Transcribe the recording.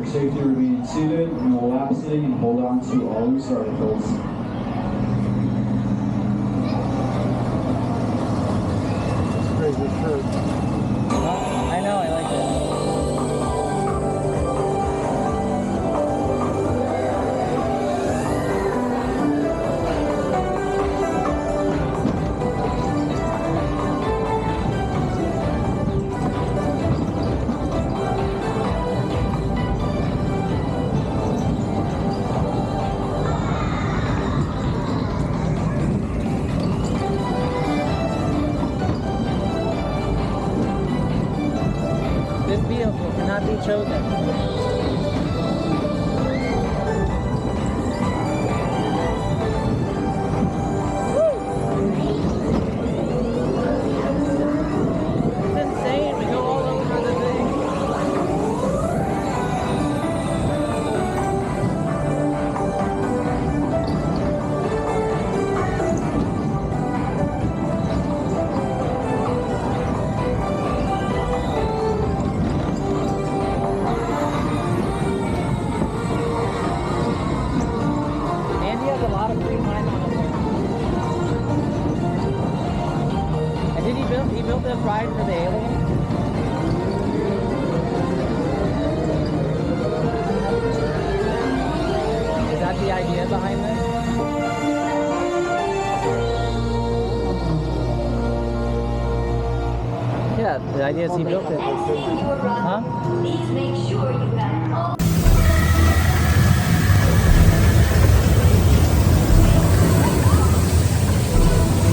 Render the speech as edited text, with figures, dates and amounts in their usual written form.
your safety, remain seated, and we'll lap sitting and hold on to all loose articles. Crazy shirt. I know, I like it. This vehicle cannot be chosen. It's insane. We go all over the thing. Andy has a lot of free time on his hands. And did he built this ride for the alien? Is that the idea behind this? Yeah, the idea is he built it. Exiting your run, Huh? please make sure you have all